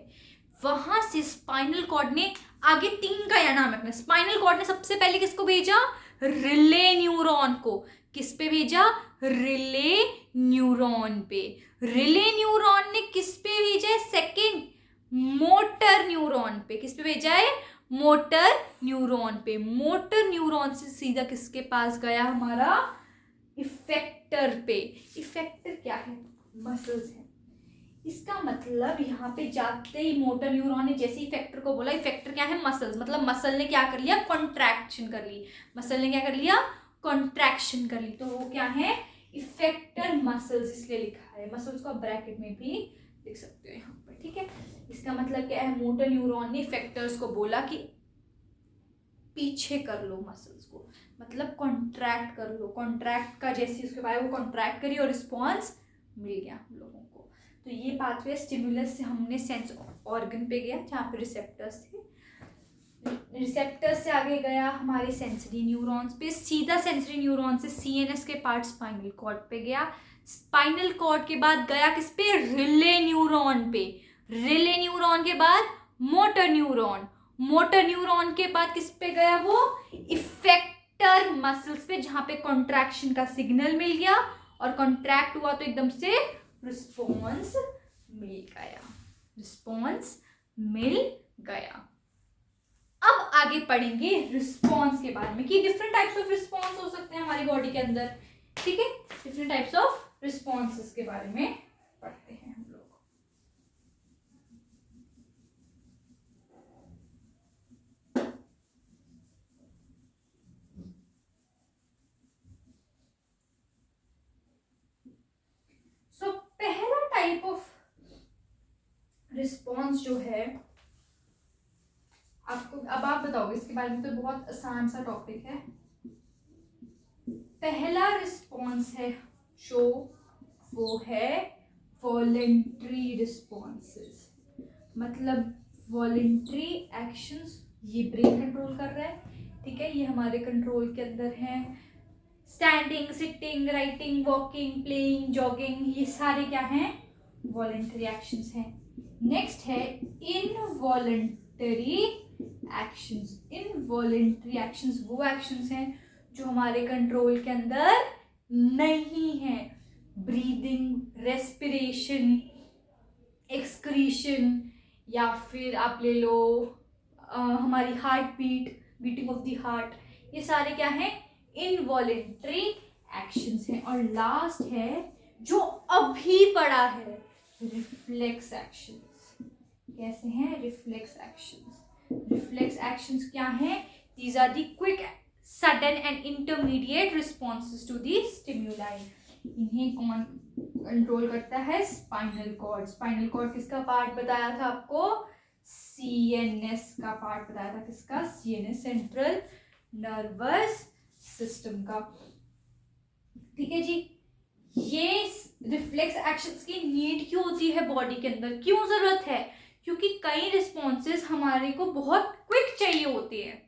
वहां से स्पाइनल कॉर्ड ने आगे 3 का या नाम रखना, स्पाइनल कॉर्ड ने सबसे पहले किसको भेजा, रिले न्यूरॉन को। किस पे भेजा, रिले न्यूरॉन पे। रिले न्यूरॉन ने किस पे भेजा है, सेकंड, मोटर न्यूरॉन पे। किस पे भेजा है, मोटर न्यूरॉन पे। मोटर न्यूरॉन से सीधा किसके पास गया? हमारा इफेक्टर पे। इफेक्टर क्या है? मसल्स है। इसका मतलब यहाँ पे जाते ही मोटर न्यूरॉन ने जैसे इफेक्टर को बोला, इफेक्टर क्या है? मसल्स। मतलब मसल ने क्या कर लिया? कॉन्ट्रैक्शन कर ली। मसल ने क्या कर लिया? कॉन्ट्रैक्शन कर ली। तो वो क्या है? इफेक्टर मसल्स, इसलिए लिखा है। मसल्स को आप ब्रैकेट में भी लिख सकते हो यहाँ पर, ठीक है। इसका मतलब क्या है? मोटर न्यूरॉन ने इफेक्टर्स को बोला कि पीछे कर लो मसल्स को, मतलब कॉन्ट्रैक्ट कर लो। कॉन्ट्रैक्ट का जैसे उसके बाद वो कॉन्ट्रैक्ट करी और रिस्पॉन्स मिल गया हम लोगों को। तो ये पाथवे स्टिमुलस से हमने सेंस ऑर्गन पे गया जहाँ पे रिसेप्टर्स थे। रिसेप्टर्स से आगे गया हमारे सेंसरी न्यूरॉन्स पे। सीधा सेंसरी न्यूरॉन से सीएनएस के पार्ट स्पाइनल कॉर्ड पे गया। स्पाइनल कॉर्ड के बाद गया किस पे? रिले न्यूरॉन पे। रिले न्यूरॉन के बाद मोटर न्यूरॉन। मोटर न्यूरॉन के बाद किस पे गया? वो इफेक्टर मसल्स पे, जहां पे कॉन्ट्रैक्शन का सिग्नल मिल गया और कॉन्ट्रैक्ट हुआ तो एकदम से रिस्पॉन्स मिल गया। रिस्पॉन्स मिल गया। अब आगे पढ़ेंगे रिस्पॉन्स के बारे में कि डिफरेंट टाइप्स ऑफ रिस्पॉन्स हो सकते हैं हमारी बॉडी के अंदर, ठीक है। डिफरेंट टाइप्स ऑफ रिस्पॉन्सेस के बारे में पढ़ते हैं हम लोग। सो पहला टाइप ऑफ रिस्पॉन्स जो है, आपको अब आप बताओगे इसके बारे में, तो बहुत आसान सा टॉपिक है। पहला रिस्पॉन्स है जो, वो है वॉलेंट्री रिस्पॉन्सेस। मतलब वॉलेंट्री एक्शंस ये ब्रेन कंट्रोल कर रहा है, ठीक है, ये हमारे कंट्रोल के अंदर है। Standing, sitting, writing, walking, playing, jogging, ये सारे क्या हैं? वॉलेंट्री एक्शंस हैं। नेक्स्ट है इनवॉलेंटरी एक्शंस। इनवॉलेंट्री एक्शंस वो एक्शंस हैं जो हमारे कंट्रोल के अंदर नहीं है। ब्रीदिंग, रेस्पिरेशन, एक्सक्रीशन, या फिर आप ले लो हमारी heart beat, beating of the heart, ये सारे क्या हैं? इनवॉलेंट्री एक्शंस हैं। और लास्ट है जो अभी पड़ा है, रिफ्लेक्स एक्शंस। कैसे हैं? Reflex actions. रिफ्लेक्स एक्शंस क्या हैं? These are the quick, sudden and intermediate responses to the stimuli. इन्हें कौन कंट्रोल करता है? Spinal cord. स्पाइनल कॉर्ड किसका पार्ट बताया था आपको? सीएनएस का पार्ट बताया था। किसका? सीएनएस, सेंट्रल नर्वस सिस्टम का, ठीक है जी। ये रिफ्लेक्स एक्शंस की नीड क्यों होती है बॉडी के अंदर? क्यों जरूरत है? क्योंकि कई रिस्पॉन्सेज हमारे को बहुत क्विक चाहिए होते हैं।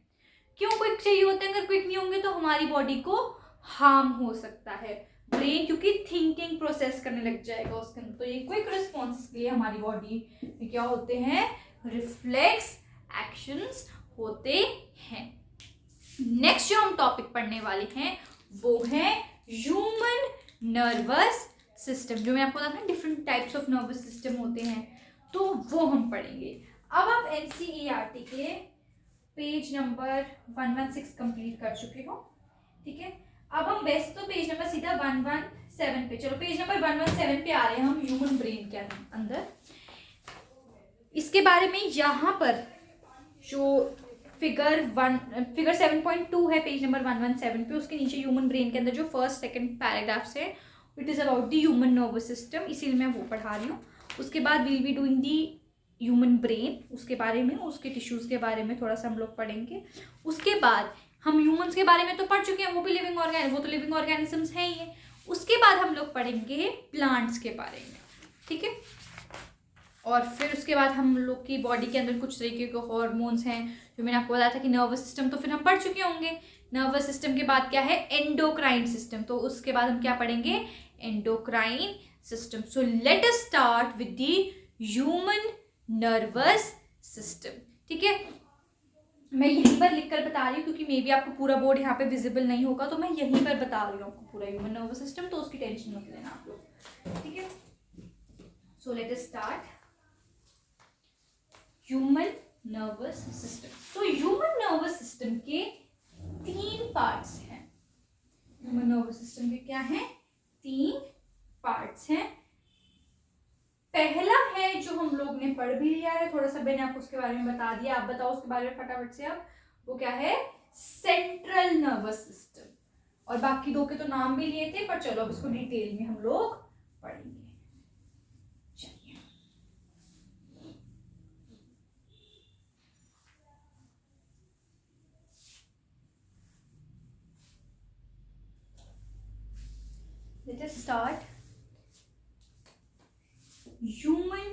क्यों क्विक चाहिए होते हैं? अगर क्विक नहीं होंगे तो हमारी बॉडी को हार्म हो सकता है। ब्रेन क्योंकि थिंकिंग प्रोसेस करने लग जाएगा उसके अंदर। तो ये क्विक रिस्पॉन्स के लिए हमारी बॉडी में क्या होते हैं? रिफ्लेक्स एक्शंस होते हैं। नेक्स्ट जो हम टॉपिक पढ़ने वाले हैं वो है ह्यूमन नर्वस सिस्टम। जो मैं आपको बताता हूँ different types of nervous system होते हैं, तो वो हम पढ़ेंगे। अब आप एनसीईआरटी के पेज नंबर 116 कंप्लीट कर चुके हो, ठीक है। अब हम बेस्ट तो पेज नंबर सीधा 117 पे, चलो पेज नंबर 117 पे आ रहे हैं हम ह्यूमन ब्रेन के अंदर। इसके बारे में यहाँ पर जो फिगर 7.2 है पेज नंबर 117 पे, उसके नीचे ह्यूमन ब्रेन के अंदर जो फर्स्ट सेकंड पैराग्राफ्स है, it is about the human nervous system, इसीलिए मैं वो पढ़ा रही हूँ। उसके बाद will be doing the human brain, उसके बारे में, उसके टिश्यूज़ के बारे में थोड़ा सा हम लोग पढ़ेंगे। उसके बाद हम ह्यूमन्स के बारे में तो पढ़ चुके हैं, वो भी लिविंग ऑर्गेनिज्म, वो तो लिविंग ऑर्गेनिजम्स हैं ही है। उसके बाद हम लोग पढ़ेंगे प्लांट्स के बारे में, ठीक है। और फिर उसके बाद हम लोग की बॉडी के अंदर कुछ तरीके के हार्मोन्स हैं, जो मैंने आपको बताया था कि नर्वस सिस्टम तो फिर हम पढ़ चुके होंगे। नर्वस सिस्टम के बाद क्या है? Endocrine system. तो उसके बाद हम क्या पढ़ेंगे? Endocrine system. So let us start with the human nervous system, ठीक है। मैं यहीं पर लिखकर बता रही हूँ क्योंकि मे बी आपको पूरा बोर्ड यहाँ पे विजिबल नहीं होगा, तो मैं यहीं पर बता रही हूँ आपको पूरा ह्यूमन नर्वस सिस्टम, तो उसकी टेंशन मत लेना आप लोग, ठीक है। So let us start human nervous system. So human nervous system के 3 पार्ट्स हैं। ह्यूमन नर्वस सिस्टम के क्या हैं? 3 पार्ट्स हैं। पहला है जो हम लोग ने पढ़ भी लिया है, थोड़ा सा मैंने आपको उसके बारे में बता दिया, आप बताओ उसके बारे में फटाफट से। अब वो क्या है? Central nervous system. और बाकी 2 के तो नाम भी लिए थे, पर चलो अब इसको डिटेल में हम लोग पढ़ेंगे। चलिए, let us start. Human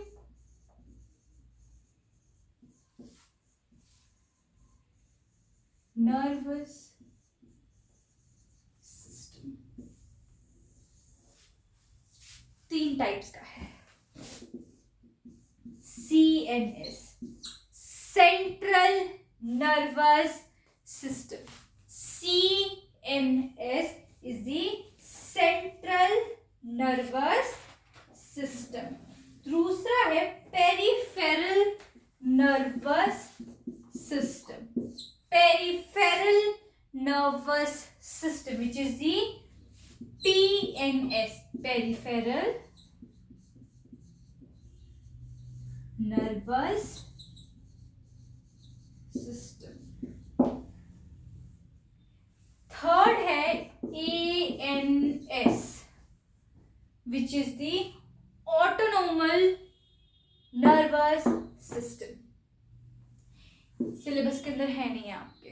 nervous system 3 types का है। CNS, central nervous system. CNS is the central nervous system। दूसरा है peripheral nervous system. Peripheral nervous system which is the PNS, peripheral nervous system. Third है ANS which is the autonomic nervous system. Syllabus के अंदर है नहीं है आपके।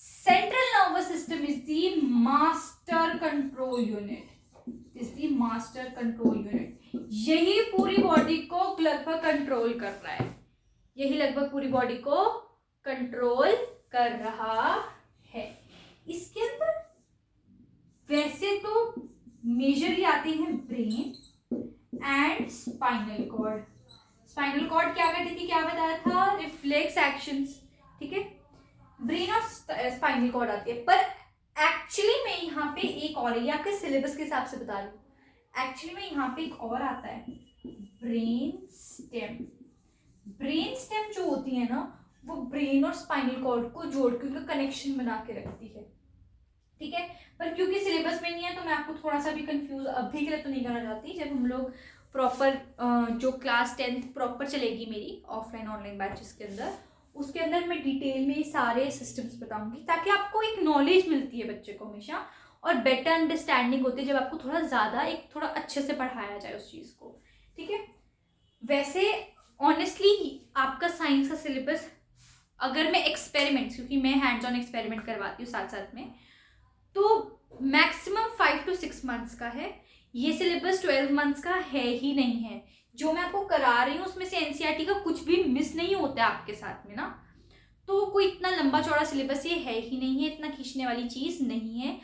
Central nervous system is the master control unit. Is the master control unit. यही पूरी बॉडी को लगभग कंट्रोल कर रहा है। यही लगभग पूरी बॉडी को कंट्रोल कर रहा है। इसके अंदर वैसे तो मेजरली आते हैं brain and spinal cord. Spinal cord क्या करती थी, क्या बताया था? रिफ्लेक्स एक्शंस, ठीक है। ब्रेन और स्पाइनल कॉर्ड आती है, पर एक्चुअली में यहाँ पे एक और है, ये आपके सिलेबस के हिसाब से बता रही हूँ। एक्चुअली में यहाँ पे एक और आता है, ब्रेन स्टेम। ब्रेन स्टेम जो होती है ना, वो ब्रेन और स्पाइनल कॉर्ड को जोड़ के उनका कनेक्शन बना के रखती है, ठीक है। पर क्योंकि सिलेबस में नहीं है तो मैं आपको थोड़ा सा भी कंफ्यूज अभी के लिए तो नहीं करना चाहती। जब हम लोग प्रॉपर जो क्लास 10th प्रॉपर चलेगी मेरी ऑफलाइन ऑनलाइन बैचेस के अंदर, उसके अंदर मैं डिटेल में सारे सिस्टम्स बताऊंगी, ताकि आपको एक नॉलेज मिलती है बच्चे को हमेशा, और बेटर अंडरस्टैंडिंग होती है जब आपको थोड़ा ज़्यादा थोड़ा अच्छे से पढ़ाया जाए उस चीज़ को, ठीक है। वैसे ऑनेस्टली आपका साइंस का सिलेबस, अगर मैं एक्सपेरिमेंट्स, क्योंकि मैं हैंड्स ऑन एक्सपेरिमेंट करवाती हूँ साथ साथ में, तो मैक्सिमम 5 to 6 मंथ्स का है। ये सिलेबस 12 मंथ्स का है ही नहीं है। जो मैं आपको करा रही हूँ उसमें से एनसीईआरटी का कुछ भी मिस नहीं होता है आपके साथ में ना, तो कोई इतना लंबा चौड़ा सिलेबस ये है ही नहीं है, इतना खींचने वाली चीज़ नहीं है।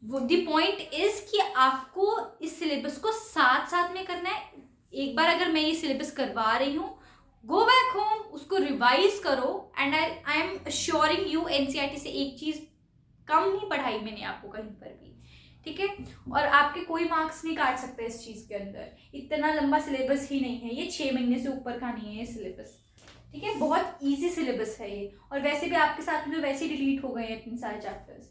वो द पॉइंट इज कि आपको इस सिलेबस को साथ साथ में करना है। एक बार अगर मैं ये सिलेबस करवा रही हूँ, गो बैक होम, उसको रिवाइज करो, and I am assuring you NCERT से एक चीज़ कम नहीं पढ़ाई मैंने आपको कहीं पर भी, ठीक है। और आपके कोई मार्क्स नहीं काट सकते इस चीज़ के अंदर। इतना लंबा सिलेबस ही नहीं है ये, 6 महीने से ऊपर का नहीं है ये सिलेबस, ठीक है। बहुत इजी सिलेबस है ये, और वैसे भी आपके साथ में वैसे ही डिलीट हो गए हैं इतने सारे चैप्टर्स।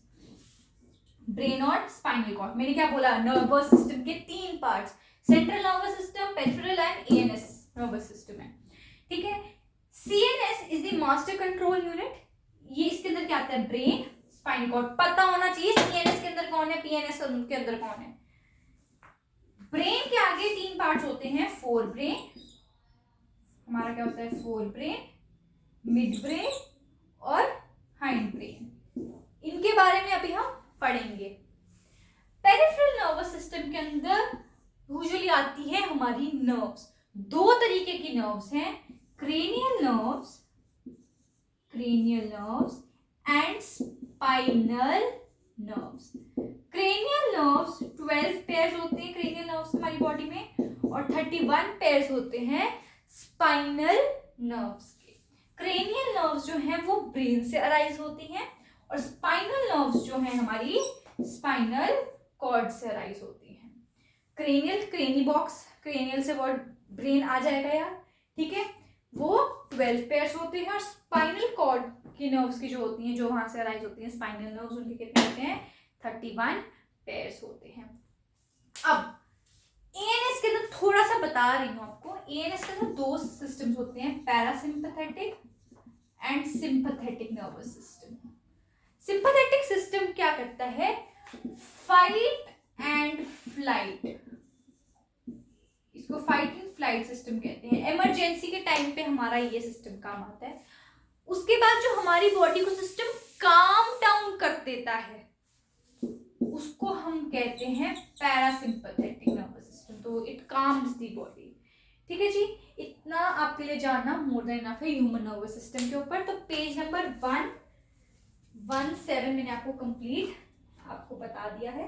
ब्रेन और स्पाइनल कॉर्ड, मैंने क्या बोला? नर्वस सिस्टम के 3 parts, central nervous system, peripheral and ANS nervous system है, ठीक है। CNS is the master control unit. ये इसके अंदर क्या आता है? Brain, spinal cord. पता होना चाहिए सीएनएस के अंदर कौन है, पीएनएस के अंदर कौन है। ब्रेन के आगे 3 पार्ट्स होते हैं, फोर ब्रेन, हमारा क्या होता है? फोर ब्रेन, मिड ब्रेन और हाइंड ब्रेन। इनके बारे में अभी हम पढ़ेंगे। पेरिफेरल नर्वस सिस्टम के अंदर यूजुअली आती है हमारी नर्व्स। 2 तरीके की नर्व्स हैं, cranial nerves and spinal nerves. Cranial nerves 12 pairs होते हैं क्रेनियल नर्व्स हमारी बॉडी में, और 31 पेयर्स होते हैं स्पाइनल नर्व्स के। क्रेनियल नर्व्स जो हैं वो ब्रेन से अराइज होती हैं, और स्पाइनल नर्व्स जो हैं हमारी स्पाइनल कॉर्ड से अराइज होती हैं। क्रेनियल, क्रेनी बॉक्स, क्रेनियल से वर्ड ब्रेन आ जाएगा यार, ठीक है। वो 12 पेयर्स होते हैं, और स्पाइनल कॉर्ड की नर्व्स की जो होती हैं, जो वहां से अराइज होती हैं स्पाइनल नर्व्स, उनके कितने होते हैं? 31 पेयर्स होते हैं। अब एएनएस के अंदर थोड़ा सा बता रही हूँ आपको, एएनएस के अंदर 2 सिस्टम्स होते हैं, parasympathetic and sympathetic nervous system. Sympathetic system क्या करता है? फाइट एंड फ्लाइट, इसको फाइट एंड फ्लाइट सिस्टम कहते हैं। इमरजेंसी के टाइम पे हमारा ये सिस्टम काम आता है। उसके बाद जो हमारी बॉडी को सिस्टम काम डाउन कर देता है, उसको हम कहते हैं पैरासिम्पैथेटिक नर्वस सिस्टम। तो इट काम्स द बॉडी। ठीक है जी, इतना आपके लिए जानना मोर देन इनफ है ह्यूमन नर्वस सिस्टम के ऊपर। तो पेज नंबर 117 मैंने आपको कंप्लीट आपको बता दिया है।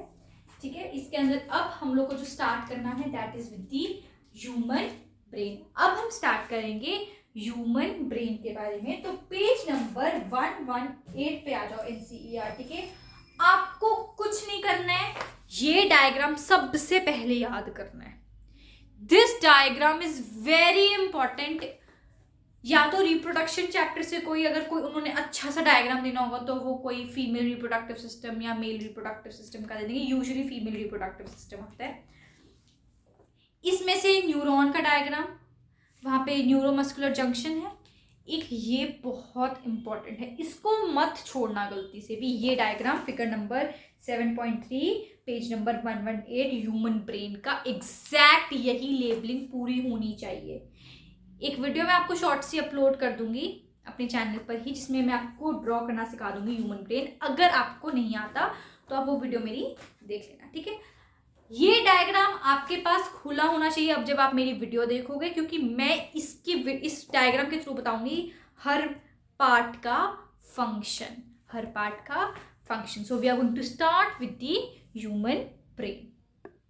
ठीक है, इसके अंदर अब हम लोग को जो स्टार्ट करना है that is with the human brain. अब हम स्टार्ट करेंगे ह्यूमन ब्रेन के बारे में। तो पेज नंबर 118 पे आ जाओ एनसीईआरटी के। आपको कुछ नहीं करना है, ये डायग्राम सबसे पहले याद करना है। This diagram is very important. या तो रिप्रोडक्शन चैप्टर से कोई अगर कोई उन्होंने अच्छा सा डायग्राम देना होगा तो वो कोई फीमेल रिप्रोडक्टिव सिस्टम या मेल रिप्रोडक्टिव सिस्टम का दे देंगे। यूजुअली फीमेल रिप्रोडक्टिव सिस्टम होता है। इसमें से न्यूरॉन का डायग्राम, वहाँ पे न्यूरोमस्कुलर जंक्शन है एक, ये बहुत इंपॉर्टेंट है, इसको मत छोड़ना गलती से भी। ये diagram figure number 7.3 page number 118 human brain का एग्जैक्ट यही लेबलिंग पूरी होनी चाहिए। एक वीडियो मैं आपको शॉर्ट सी अपलोड कर दूंगी अपने चैनल पर ही, जिसमें मैं आपको ड्रॉ करना सिखा दूंगी ह्यूमन ब्रेन। अगर आपको नहीं आता तो आप वो वीडियो मेरी देख लेना। ठीक है, ये डायग्राम आपके पास खुला होना चाहिए अब जब आप मेरी वीडियो देखोगे, क्योंकि मैं इस डायग्राम के थ्रू बताऊंगी हर पार्ट का function. So we are going to start with the human brain.